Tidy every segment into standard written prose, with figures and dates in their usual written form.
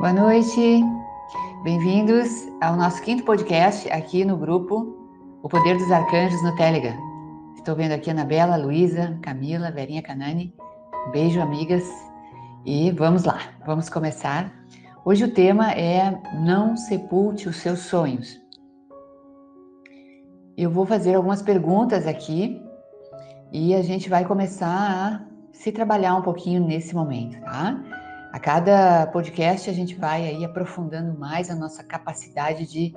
Boa noite, bem-vindos ao nosso quinto podcast aqui no grupo O Poder dos Arcanjos no Telegram. Estou vendo aqui a Anabela, Luísa, Camila, Verinha Canani. Beijo, amigas. E vamos lá, vamos começar. Hoje o tema é Não Sepulte os Seus Sonhos. Eu vou fazer algumas perguntas aqui e a gente vai começar a se trabalhar um pouquinho nesse momento, tá? A cada podcast a gente vai aí aprofundando mais a nossa capacidade de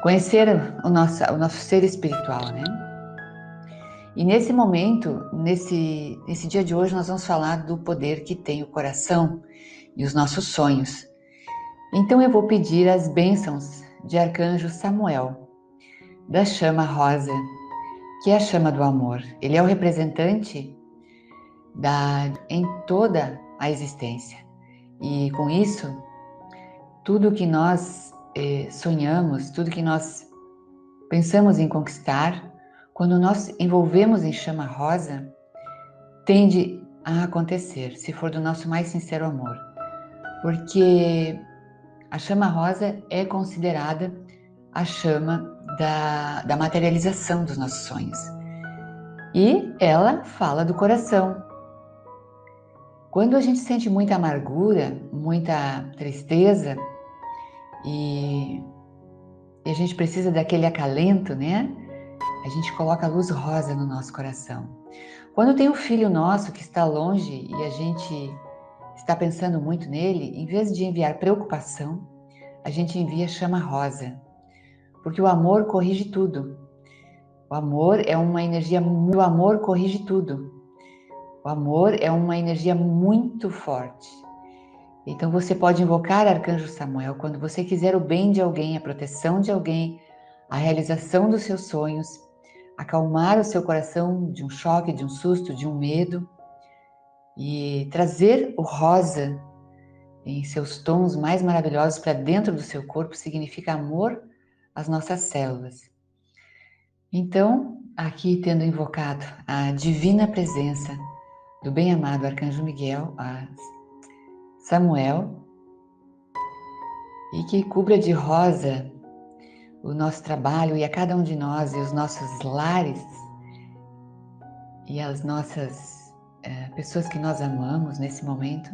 conhecer o nosso ser espiritual, né? E nesse momento, nesse dia de hoje, nós vamos falar do poder que tem o coração e os nossos sonhos. Então eu vou pedir as bênçãos de Arcanjo Samuel, da chama rosa, que é a chama do amor. Ele é o representante em toda a existência. E com isso, tudo que nós sonhamos, tudo que nós pensamos em conquistar, quando nós envolvemos em chama rosa, tende a acontecer, se for do nosso mais sincero amor. Porque a chama rosa é considerada a chama da materialização dos nossos sonhos. E ela fala do coração. Quando a gente sente muita amargura, muita tristeza e a gente precisa daquele acalento, né? A gente coloca a luz rosa no nosso coração. Quando tem um filho nosso que está longe e a gente está pensando muito nele, em vez de enviar preocupação, a gente envia chama rosa. Porque o amor corrige tudo. O amor é uma energia, o amor corrige tudo. O amor é uma energia muito forte. Então você pode invocar Arcanjo Samuel quando você quiser o bem de alguém, a proteção de alguém, a realização dos seus sonhos, acalmar o seu coração de um choque, de um susto, de um medo e trazer o rosa em seus tons mais maravilhosos para dentro do seu corpo significa amor às nossas células. Então, aqui tendo invocado a divina presença do bem-amado Arcanjo Miguel, a Samuel, e que cubra de rosa o nosso trabalho e a cada um de nós e os nossos lares e as nossas pessoas que nós amamos nesse momento,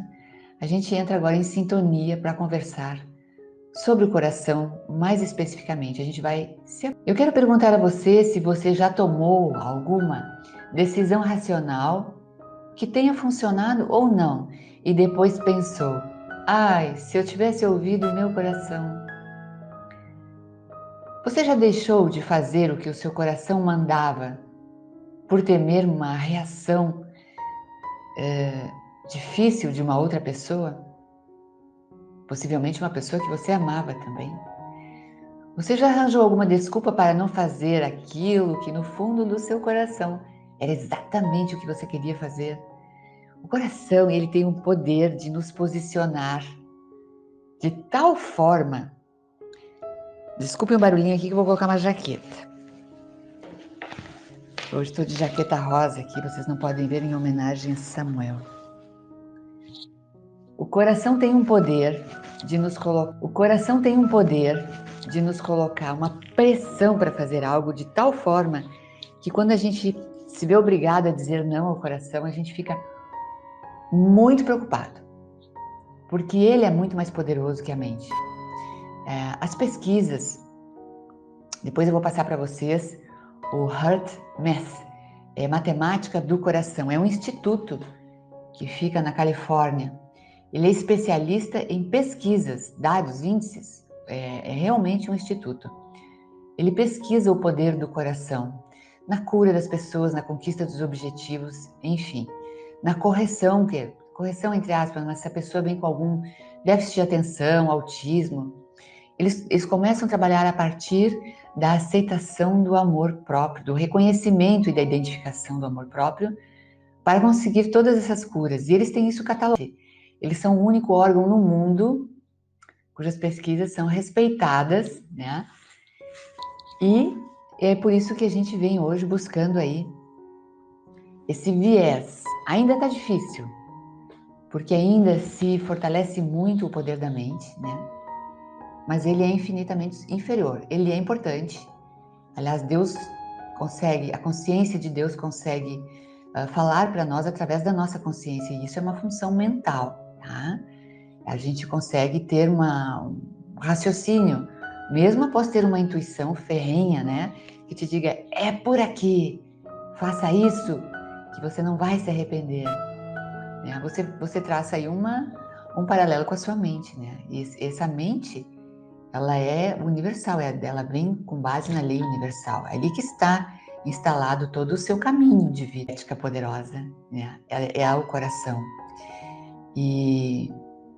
a gente entra agora em sintonia para conversar sobre o coração mais especificamente. Eu quero perguntar a você se você já tomou alguma decisão racional que tenha funcionado ou não e depois pensou: ai, se eu tivesse ouvido o meu coração. Você já deixou de fazer o que o seu coração mandava por temer uma reação difícil de uma outra pessoa? Possivelmente uma pessoa que você amava também. Você já arranjou alguma desculpa para não fazer aquilo que no fundo do seu coração era exatamente o que você queria fazer? O coração, ele tem um poder de nos posicionar de tal forma. Desculpe um barulhinho aqui que eu vou colocar uma jaqueta. Hoje estou de jaqueta rosa aqui, vocês não podem ver, em homenagem a Samuel. O coração tem um poder de nos colocar uma pressão para fazer algo de tal forma que quando a gente se vê obrigado a dizer não ao coração, a gente fica muito preocupado, porque ele é muito mais poderoso que a mente. As pesquisas, depois eu vou passar para vocês o HeartMath, é matemática do coração, é um instituto que fica na Califórnia. Ele é especialista em pesquisas, dados, índices, é realmente um instituto. Ele pesquisa o poder do coração na cura das pessoas, na conquista dos objetivos, enfim, na correção entre aspas, mas se a pessoa vem com algum déficit de atenção, autismo, eles começam a trabalhar a partir da aceitação do amor próprio, do reconhecimento e da identificação do amor próprio, para conseguir todas essas curas. E eles têm isso catalogado. Eles são o único órgão no mundo cujas pesquisas são respeitadas, né? E é por isso que a gente vem hoje buscando aí esse viés. Ainda está difícil, porque ainda se fortalece muito o poder da mente, né? Mas ele é infinitamente inferior. Ele é importante. Aliás, Deus consegue, a consciência de Deus consegue falar para nós através da nossa consciência, e isso é uma função mental, tá? A gente consegue ter um raciocínio, mesmo após ter uma intuição ferrenha, né? Que te diga, é por aqui, faça isso, que você não vai se arrepender. Né? Você traça aí um paralelo com a sua mente, né? E essa mente, ela é universal, ela vem com base na lei universal. É ali que está instalado todo o seu caminho de vida ética poderosa, né? É o coração. E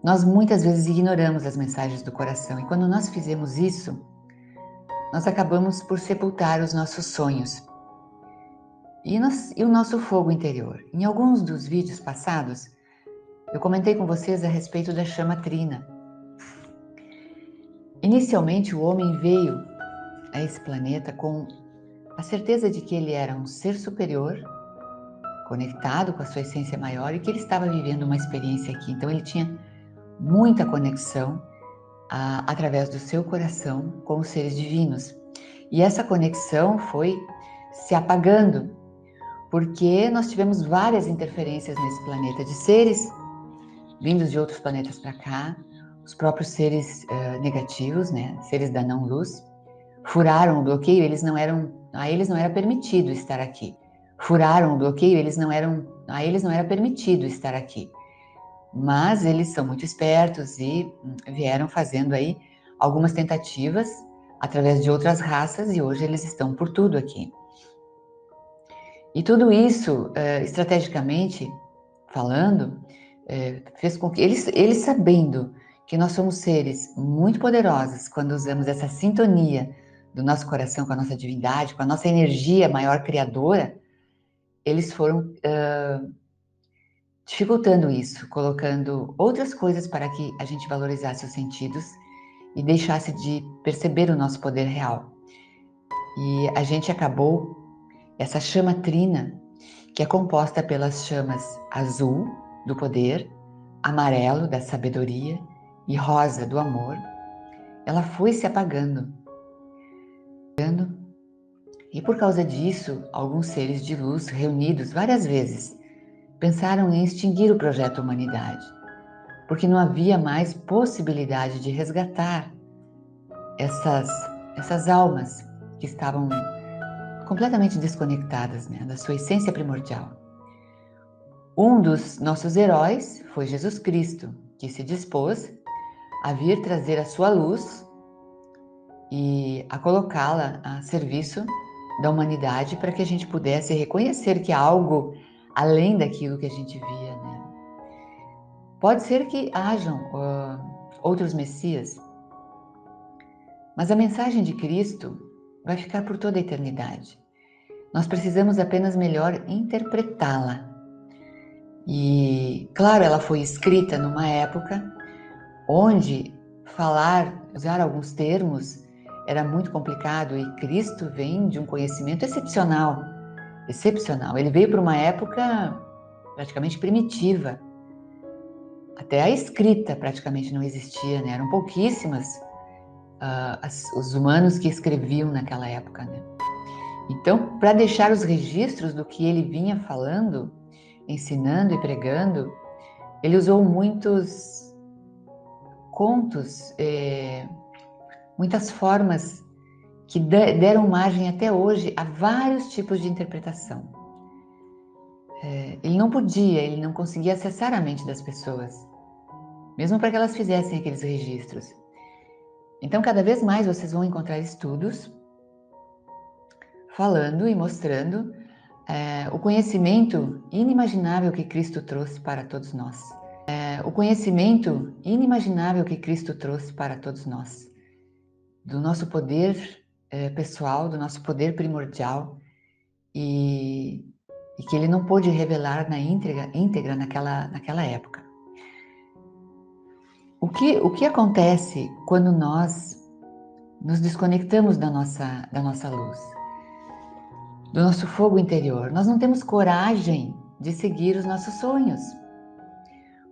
nós muitas vezes ignoramos as mensagens do coração, e quando nós fizemos isso, nós acabamos por sepultar os nossos sonhos e o nosso fogo interior. Em alguns dos vídeos passados, eu comentei com vocês a respeito da chama trina. Inicialmente, o homem veio a esse planeta com a certeza de que ele era um ser superior, conectado com a sua essência maior, e que ele estava vivendo uma experiência aqui. Então ele tinha muita conexão através do seu coração com os seres divinos. E essa conexão foi se apagando, porque nós tivemos várias interferências nesse planeta de seres vindos de outros planetas para cá, os próprios seres negativos, né, seres da não-luz, furaram o bloqueio, a eles não era permitido estar aqui. Furaram o bloqueio, a eles não era permitido estar aqui. Mas eles são muito espertos e vieram fazendo aí algumas tentativas através de outras raças, e hoje eles estão por tudo aqui. E tudo isso, estrategicamente falando, fez com que eles sabendo que nós somos seres muito poderosos quando usamos essa sintonia do nosso coração com a nossa divindade, com a nossa energia maior criadora, eles foram dificultando isso, colocando outras coisas para que a gente valorizasse os sentidos e deixasse de perceber o nosso poder real. E a gente acabou, essa chama trina, que é composta pelas chamas azul, do poder, amarelo, da sabedoria, e rosa, do amor, ela foi se apagando. E por causa disso, alguns seres de luz reunidos várias vezes pensaram em extinguir o projeto Humanidade, porque não havia mais possibilidade de resgatar essas almas que estavam completamente desconectadas, né, da sua essência primordial. Um dos nossos heróis foi Jesus Cristo, que se dispôs a vir trazer a sua luz e a colocá-la a serviço da humanidade para que a gente pudesse reconhecer que há algo além daquilo que a gente via, né? Pode ser que hajam outros messias, mas a mensagem de Cristo vai ficar por toda a eternidade. Nós precisamos apenas melhor interpretá-la. E, claro, ela foi escrita numa época onde usar alguns termos era muito complicado, e Cristo vem de um conhecimento excepcional. Ele veio para uma época praticamente primitiva. Até a escrita praticamente não existia, né? Eram pouquíssimas os humanos que escreviam naquela época, né? Então, para deixar os registros do que ele vinha falando, ensinando e pregando, ele usou muitos contos, muitas formas que deram margem até hoje a vários tipos de interpretação. Ele não conseguia acessar a mente das pessoas, mesmo para que elas fizessem aqueles registros. Então, cada vez mais vocês vão encontrar estudos falando e mostrando o conhecimento inimaginável que Cristo trouxe para todos nós. O conhecimento inimaginável que Cristo trouxe para todos nós. Do nosso poder pessoal, do nosso poder primordial, e que ele não pôde revelar na íntegra naquela época. O que acontece quando nós nos desconectamos da nossa luz, do nosso fogo interior? Nós não temos coragem de seguir os nossos sonhos,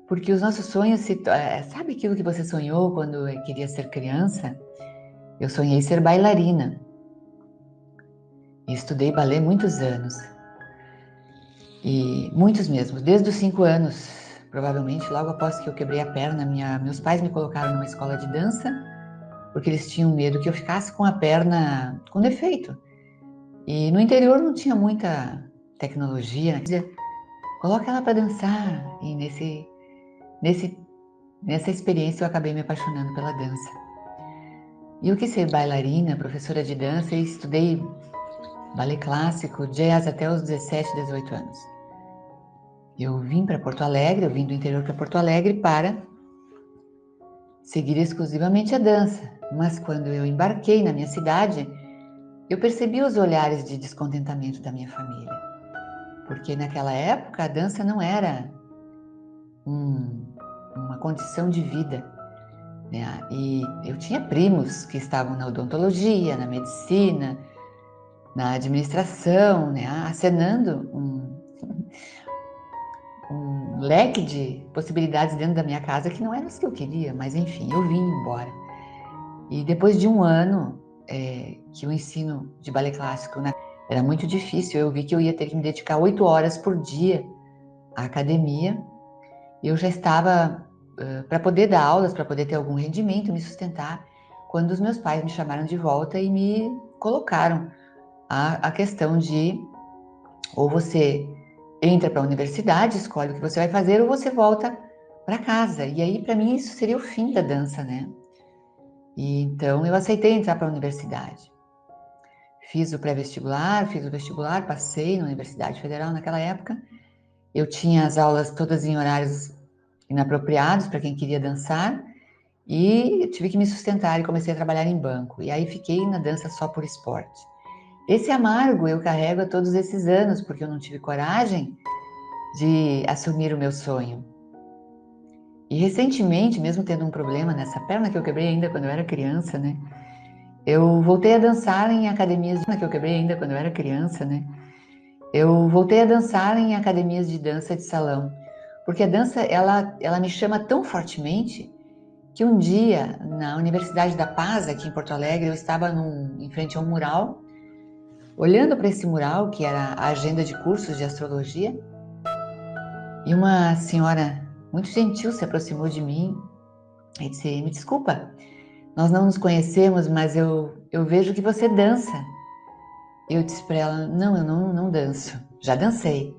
Porque os nossos sonhos sabe aquilo que você sonhou quando queria ser criança? Eu sonhei ser bailarina. E estudei balé muitos anos. E muitos mesmo, desde os 5 anos, provavelmente logo após que eu quebrei a perna, meus pais me colocaram numa escola de dança, porque eles tinham medo que eu ficasse com a perna com defeito. E no interior não tinha muita tecnologia, né? Dizia, coloca ela para dançar. E nessa experiência eu acabei me apaixonando pela dança. E eu quis ser bailarina, professora de dança e estudei balé clássico, jazz até os 17, 18 anos. Eu vim para Porto Alegre, eu vim do interior para Porto Alegre para seguir exclusivamente a dança. Mas quando eu embarquei na minha cidade, eu percebi os olhares de descontentamento da minha família. Porque naquela época a dança não era uma condição de vida, né? E eu tinha primos que estavam na odontologia, na medicina, na administração, né? Acenando um leque de possibilidades dentro da minha casa que não eram as que eu queria, mas enfim, eu vim embora. E depois de um ano que o ensino de balé clássico era muito difícil, eu vi que eu ia ter que me dedicar 8 horas por dia à academia. Eu já estava para poder dar aulas, para poder ter algum rendimento, me sustentar, quando os meus pais me chamaram de volta e me colocaram a questão de ou você entra para a universidade, escolhe o que você vai fazer, ou você volta para casa. E aí, para mim, isso seria o fim da dança, né? E então, eu aceitei entrar para a universidade. Fiz o pré-vestibular, fiz o vestibular, passei na Universidade Federal naquela época. Eu tinha as aulas todas em horários inapropriados para quem queria dançar e tive que me sustentar e comecei a trabalhar em banco. E aí fiquei na dança só por esporte. Esse amargo eu carrego há todos esses anos, porque eu não tive coragem de assumir o meu sonho. E recentemente, mesmo tendo um problema nessa perna que eu quebrei ainda quando eu era criança, né? Eu voltei a dançar em academias de dança de salão, porque a dança ela me chama tão fortemente que um dia na Universidade da Paz aqui em Porto Alegre eu estava em frente a um mural, olhando para esse mural que era a agenda de cursos de astrologia, e uma senhora muito gentil se aproximou de mim e disse: "Me desculpa, nós não nos conhecemos, mas eu vejo que você dança." Eu disse para ela: "Não, eu não danço, já dancei."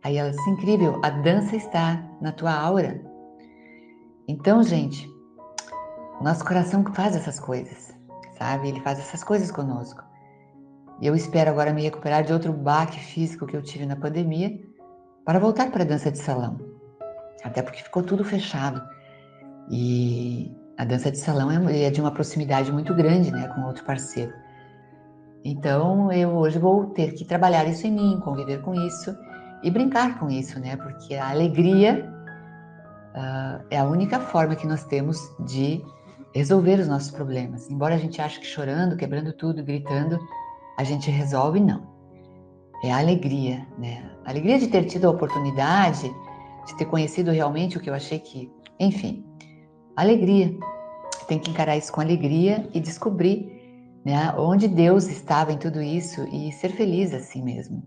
Aí ela disse: "Incrível, a dança está na tua aura." Então, gente, o nosso coração faz essas coisas, sabe? Ele faz essas coisas conosco. E eu espero agora me recuperar de outro baque físico que eu tive na pandemia para voltar para a dança de salão. Até porque ficou tudo fechado. E a dança de salão é de uma proximidade muito grande, né, com outro parceiro. Então, eu hoje vou ter que trabalhar isso em mim, conviver com isso e brincar com isso, né? Porque a alegria é a única forma que nós temos de resolver os nossos problemas. Embora a gente ache que chorando, quebrando tudo, gritando, a gente resolve, não. É a alegria, né? A alegria de ter tido a oportunidade, de ter conhecido realmente o que eu achei que... Enfim, alegria. Tem que encarar isso com alegria e descobrir, né, onde Deus estava em tudo isso e ser feliz assim mesmo.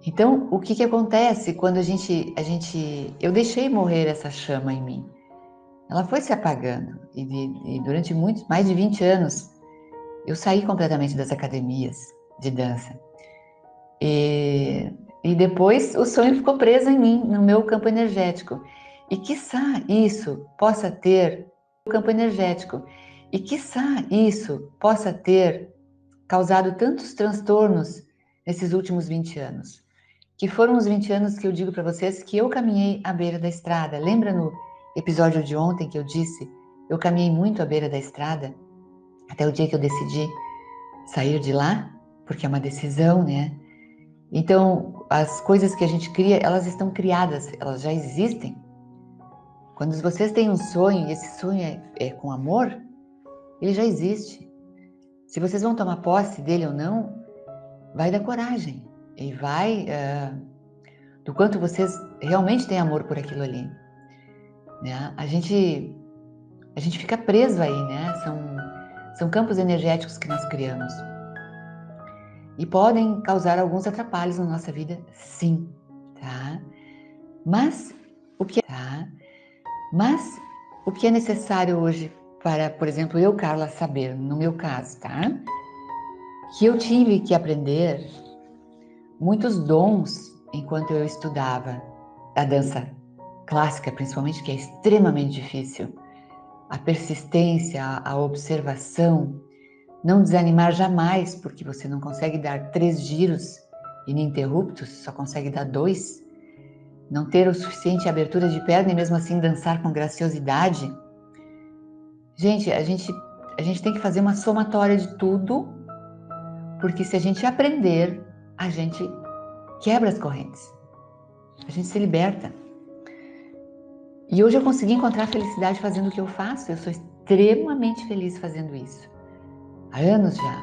Então, o que acontece quando eu deixei morrer essa chama em mim? Ela foi se apagando e durante mais de 20 anos eu saí completamente das academias de dança. E depois o sonho ficou preso em mim, no meu campo energético. E quiçá isso possa ter causado tantos transtornos nesses últimos 20 anos. Que foram os 20 anos que eu digo para vocês que eu caminhei à beira da estrada. Lembra no episódio de ontem que eu disse, eu caminhei muito à beira da estrada, até o dia que eu decidi sair de lá, porque é uma decisão, né? Então, as coisas que a gente cria, elas estão criadas, elas já existem. Quando vocês têm um sonho, e esse sonho é com amor, ele já existe. Se vocês vão tomar posse dele ou não, vai da coragem. E vai do quanto vocês realmente têm amor por aquilo ali, né? A gente fica preso aí, né? São campos energéticos que nós criamos e podem causar alguns atrapalhos na nossa vida, sim, tá? Mas o que é necessário hoje para, por exemplo, eu, Carla, saber, no meu caso, tá? Que eu tive que aprender muitos dons enquanto eu estudava a dança clássica, principalmente, que é extremamente difícil. A persistência, a observação, não desanimar jamais, porque você não consegue dar 3 giros ininterruptos, só consegue dar 2. Não ter o suficiente abertura de perna e mesmo assim dançar com graciosidade. Gente, a gente tem que fazer uma somatória de tudo, porque se a gente aprender, a gente quebra as correntes. A gente se liberta. E hoje eu consegui encontrar felicidade fazendo o que eu faço. Eu sou extremamente feliz fazendo isso. Há anos já.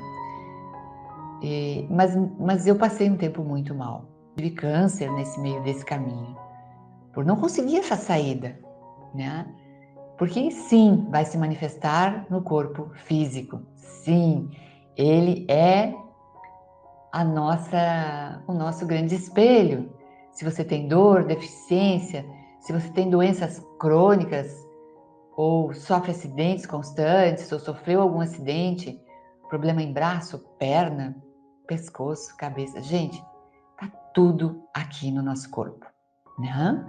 Mas eu passei um tempo muito mal. Tive câncer nesse meio desse caminho. Por não conseguir essa saída, né? Porque sim, vai se manifestar no corpo físico. Sim, ele é o nosso grande espelho. Se você tem dor, deficiência, se você tem doenças crônicas, ou sofre acidentes constantes, ou sofreu algum acidente, problema em braço, perna, pescoço, cabeça. Gente, tá tudo aqui no nosso corpo, né?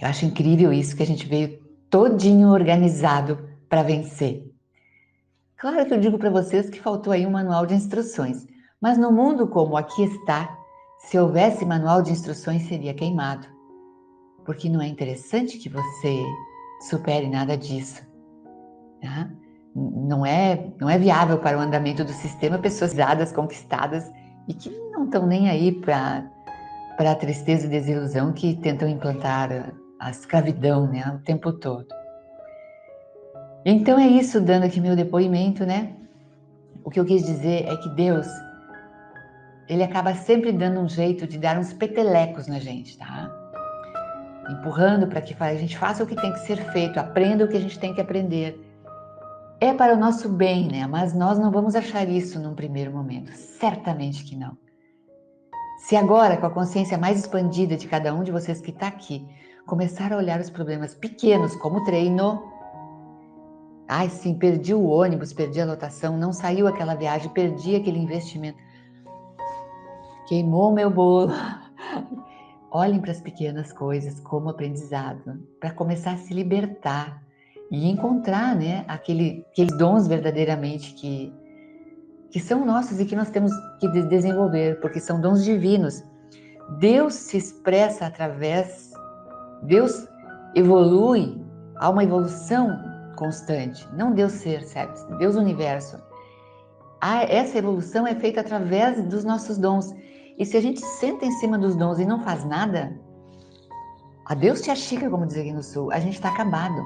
Eu acho incrível isso, que a gente veio todinho organizado para vencer. Claro que eu digo para vocês que faltou aí um manual de instruções, mas no mundo como aqui está, se houvesse manual de instruções seria queimado, porque não é interessante que você supere nada disso, tá? Não é viável para o andamento do sistema pessoas dadas, conquistadas e que não estão nem aí para a tristeza e desilusão que tentam implantar a escravidão, né, o tempo todo. Então é isso, dando aqui meu depoimento, né? O que eu quis dizer é que Deus, ele acaba sempre dando um jeito de dar uns petelecos na gente, tá? Empurrando para que a gente faça o que tem que ser feito, aprenda o que a gente tem que aprender. É para o nosso bem, né? Mas nós não vamos achar isso num primeiro momento. Certamente que não. Se agora, com a consciência mais expandida de cada um de vocês que está aqui, começar a olhar os problemas pequenos como treino. Ai, sim, perdi o ônibus, perdi a lotação, não saiu aquela viagem, perdi aquele investimento. Queimou meu bolo. Olhem para as pequenas coisas como aprendizado, para começar a se libertar e encontrar, né, aqueles dons verdadeiramente que são nossos e que nós temos que desenvolver, porque são dons divinos. Deus se expressa Deus evolui, há uma evolução constante, não Deus ser, sabe? Deus universo. Essa evolução é feita através dos nossos dons. E se a gente senta em cima dos dons e não faz nada, adeus tia Chica, como diz aqui no Sul, a gente está acabado.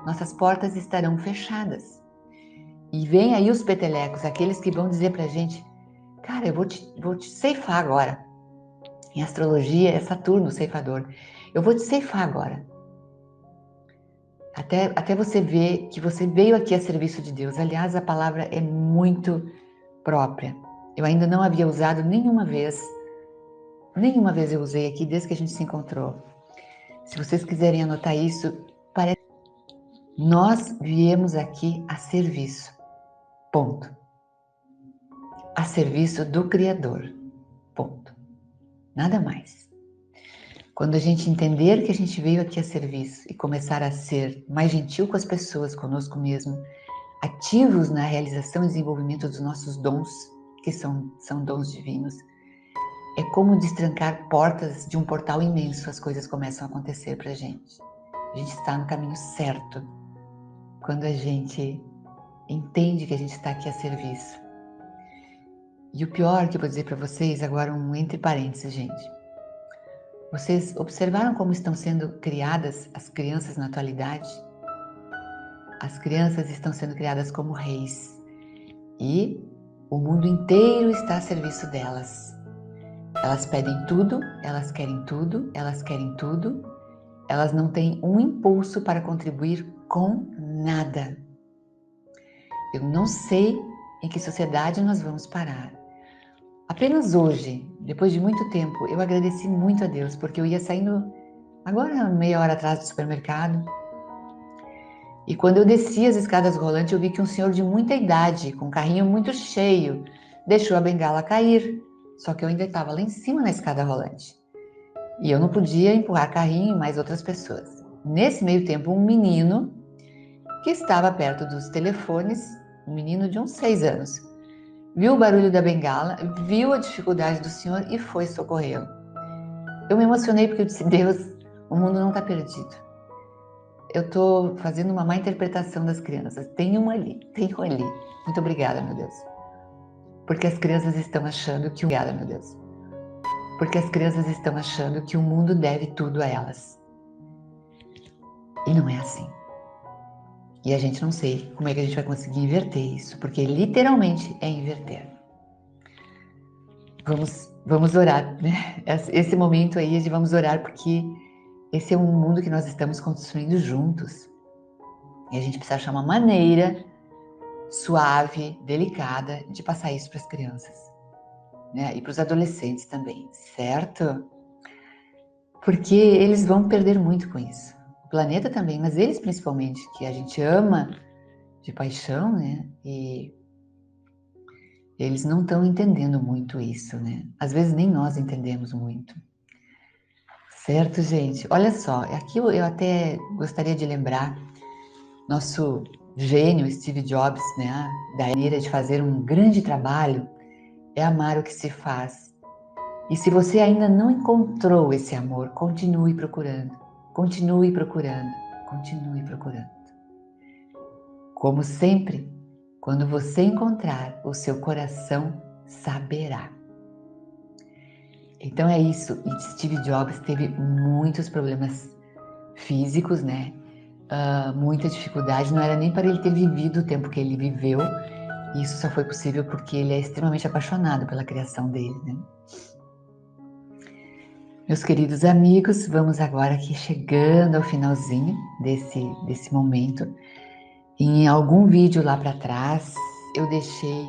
Nossas portas estarão fechadas. E vem aí os petelecos, aqueles que vão dizer pra gente, cara, eu vou te ceifar agora. Em astrologia é Saturno o ceifador. Eu vou te ceifar agora. Até você ver que você veio aqui a serviço de Deus. Aliás, a palavra é muito própria. Eu ainda não havia usado nenhuma vez. Nenhuma vez eu usei aqui desde que a gente se encontrou. Se vocês quiserem anotar isso, nós viemos aqui a serviço. Ponto. A serviço do Criador. Ponto. Nada mais. Quando a gente entender que a gente veio aqui a serviço e começar a ser mais gentil com as pessoas, conosco mesmo, ativos na realização e desenvolvimento dos nossos dons, que são dons divinos, é como destrancar portas de um portal imenso, as coisas começam a acontecer pra gente. A gente está no caminho certo quando a gente entende que a gente está aqui a serviço. E o pior que eu vou dizer para vocês, agora um entre parênteses, gente. Vocês observaram como estão sendo criadas as crianças na atualidade? As crianças estão sendo criadas como reis e o mundo inteiro está a serviço delas. Elas pedem tudo, elas querem tudo, elas querem tudo. Elas não têm um impulso para contribuir com nada. Eu não sei em que sociedade nós vamos parar. Apenas hoje, depois de muito tempo, eu agradeci muito a Deus, porque eu ia saindo agora meia hora atrás do supermercado, e quando eu desci as escadas rolantes, eu vi que um senhor de muita idade, com um carrinho muito cheio, deixou a bengala cair, só que eu ainda estava lá em cima na escada rolante. E eu não podia empurrar carrinho e mais outras pessoas. Nesse meio tempo, um menino que estava perto dos telefones, um menino de uns 6 anos, viu o barulho da bengala, viu a dificuldade do senhor e foi socorrê-lo. Eu me emocionei porque eu disse, Deus, o mundo não está perdido. Eu estou fazendo uma má interpretação das crianças. Tem um ali. Muito obrigada, meu Deus. Porque as crianças estão achando que obrigada, meu Deus. Porque as crianças estão achando que o mundo deve tudo a elas. E não é assim. E a gente não sei como é que a gente vai conseguir inverter isso, porque literalmente é inverter. Vamos orar, né? Esse momento aí, vamos orar, porque esse é um mundo que nós estamos construindo juntos. E a gente precisa achar uma maneira suave, delicada, de passar isso para as crianças, né? E para os adolescentes também, certo? Porque eles vão perder muito com isso. O planeta também, mas eles principalmente, que a gente ama de paixão, né? E eles não estão entendendo muito isso, né? Às vezes nem nós entendemos muito. Certo, gente? Olha só, aqui eu até gostaria de lembrar nosso gênio Steve Jobs, né? Da maneira de fazer um grande trabalho é amar o que se faz. E se você ainda não encontrou esse amor, continue procurando, continue procurando, continue procurando. Como sempre, quando você encontrar, o seu coração saberá. Então é isso, e Steve Jobs teve muitos problemas físicos, né? Muita dificuldade, não era nem para ele ter vivido o tempo que ele viveu, e isso só foi possível porque ele é extremamente apaixonado pela criação dele, né? Meus queridos amigos, vamos agora aqui chegando ao finalzinho desse momento. Em algum vídeo lá para trás, eu deixei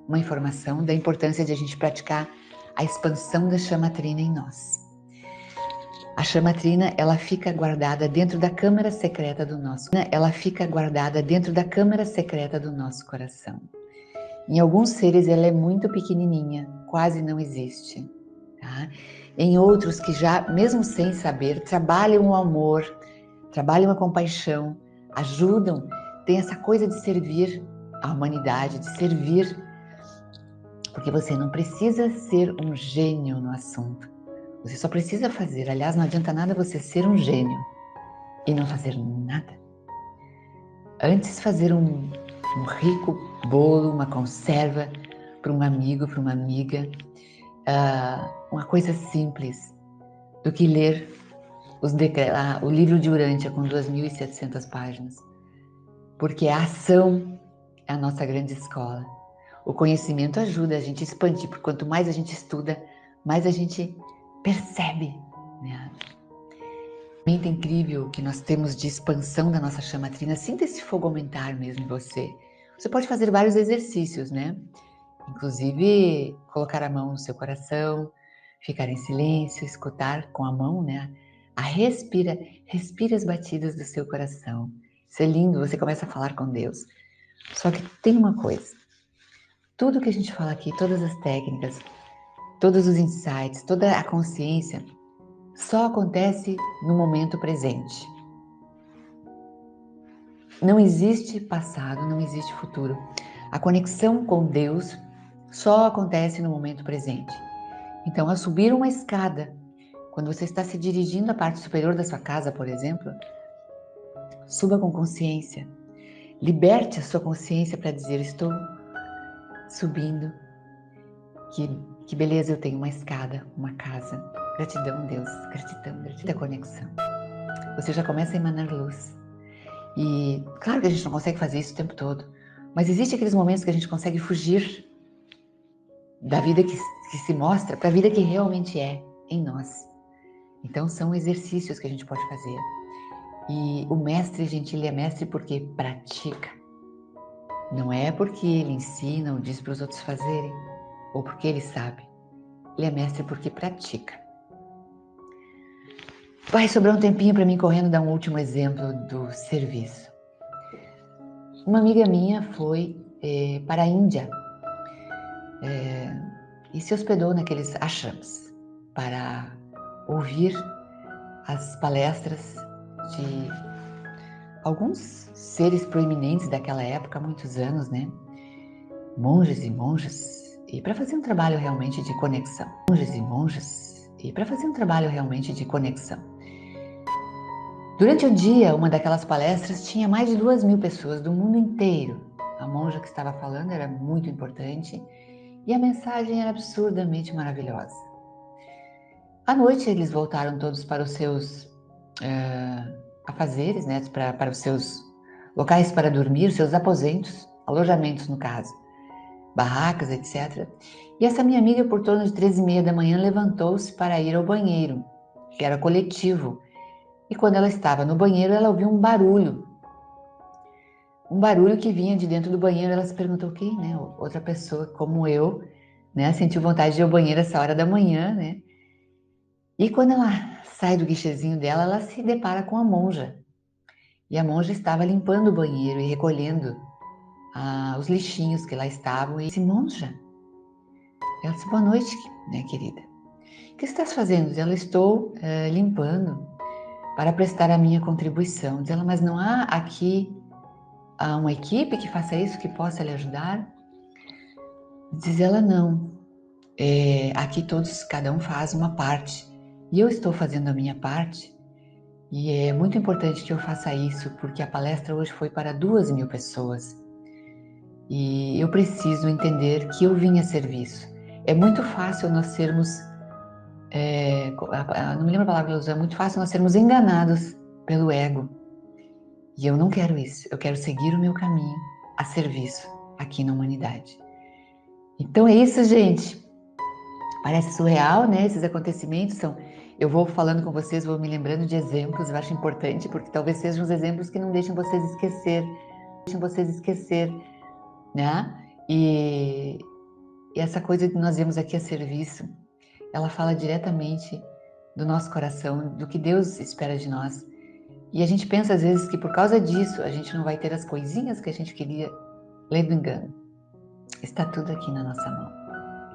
uma informação da importância de a gente praticar a expansão da chama trina em nós. A chama trina, ela fica guardada dentro da câmara secreta do nosso. Ela fica guardada dentro da câmara secreta do nosso coração. Em alguns seres ela é muito pequenininha, quase não existe. Tá? Em outros que já, mesmo sem saber, trabalham o amor, trabalham a compaixão, ajudam, tem essa coisa de servir a humanidade, de servir, porque você não precisa ser um gênio no assunto. Você só precisa fazer. Aliás, não adianta nada você ser um gênio e não fazer nada. Antes fazer um rico bolo, uma conserva para um amigo, para uma amiga, uma coisa simples, do que ler o livro de Urântia com 2.700 páginas. Porque a ação é a nossa grande escola. O conhecimento ajuda a gente a expandir, porque quanto mais a gente estuda, mais a gente percebe, né? O momento incrível que nós temos de expansão da nossa chama trina, sinta esse fogo aumentar mesmo em você. Você pode fazer vários exercícios, né? Inclusive, colocar a mão no seu coração, ficar em silêncio, escutar com a mão, né? Respira as batidas do seu coração. Isso é lindo, você começa a falar com Deus. Só que tem uma coisa, tudo que a gente fala aqui, todas as técnicas, todos os insights, toda a consciência, só acontece no momento presente. Não existe passado, não existe futuro. A conexão com Deus só acontece no momento presente. Então, ao subir uma escada, quando você está se dirigindo à parte superior da sua casa, por exemplo, suba com consciência. Liberte a sua consciência para dizer, estou subindo. Que beleza, eu tenho uma escada, uma casa. Gratidão, Deus. Gratidão da conexão. Você já começa a emanar luz. E claro que a gente não consegue fazer isso o tempo todo, mas existem aqueles momentos que a gente consegue fugir da vida que se mostra para a vida que realmente é em nós. Então são exercícios que a gente pode fazer. E o mestre gentil é mestre porque pratica. Não é porque ele ensina ou diz para os outros fazerem, ou porque ele sabe. Ele é mestre porque pratica. Vai sobrar um tempinho para mim correndo dar um último exemplo do serviço. Uma amiga minha foi para a Índia e se hospedou naqueles ashrams para ouvir as palestras de alguns seres proeminentes daquela época, há muitos anos, né? Monges e monjas, e para fazer um trabalho realmente de conexão. Monges e monjas, e para fazer um trabalho realmente de conexão. Durante o dia, uma daquelas palestras tinha mais de 2.000 pessoas do mundo inteiro. A monja que estava falando era muito importante e a mensagem era absurdamente maravilhosa. À noite, eles voltaram todos para os seus afazeres, né, para os seus locais para dormir, seus aposentos, alojamentos no caso, barracas, etc. E essa minha amiga, por torno de 3h30 da manhã, levantou-se para ir ao banheiro, que era coletivo. E quando ela estava no banheiro, ela ouviu um barulho que vinha de dentro do banheiro. Ela se perguntou quem, né? Outra pessoa como eu, né? Sentiu vontade de ir ao banheiro essa hora da manhã, né? E quando ela sai do guichezinho dela, ela se depara com a monja. E a monja estava limpando o banheiro e recolhendo os lixinhos que lá estavam. E disse, monja, ela disse, boa noite, né, querida? O que estás fazendo? Diz ela, estou limpando para prestar a minha contribuição. Diz ela, mas não há aqui uma equipe que faça isso, que possa lhe ajudar? Diz ela, não. Aqui todos, cada um faz uma parte. E eu estou fazendo a minha parte. E é muito importante que eu faça isso, porque a palestra hoje foi para 2.000 pessoas. E eu preciso entender que eu vim a serviço. É muito fácil nós sermos, não me lembro a palavra que ela usa, é muito fácil nós sermos enganados pelo ego. E eu não quero isso, eu quero seguir o meu caminho a serviço aqui na humanidade. Então é isso, gente. Parece surreal, né? Esses acontecimentos são... Eu vou falando com vocês, vou me lembrando de exemplos, eu acho importante, porque talvez sejam os exemplos que não deixam vocês esquecer, né? E essa coisa que nós vemos aqui a serviço, ela fala diretamente do nosso coração, do que Deus espera de nós. E a gente pensa às vezes que por causa disso a gente não vai ter as coisinhas que a gente queria, lendo engano. Está tudo aqui na nossa mão.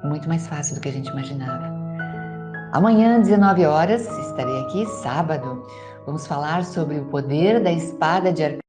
Muito mais fácil do que a gente imaginava. Amanhã, 19 horas, estarei aqui, sábado. Vamos falar sobre o poder da espada de arcanjo.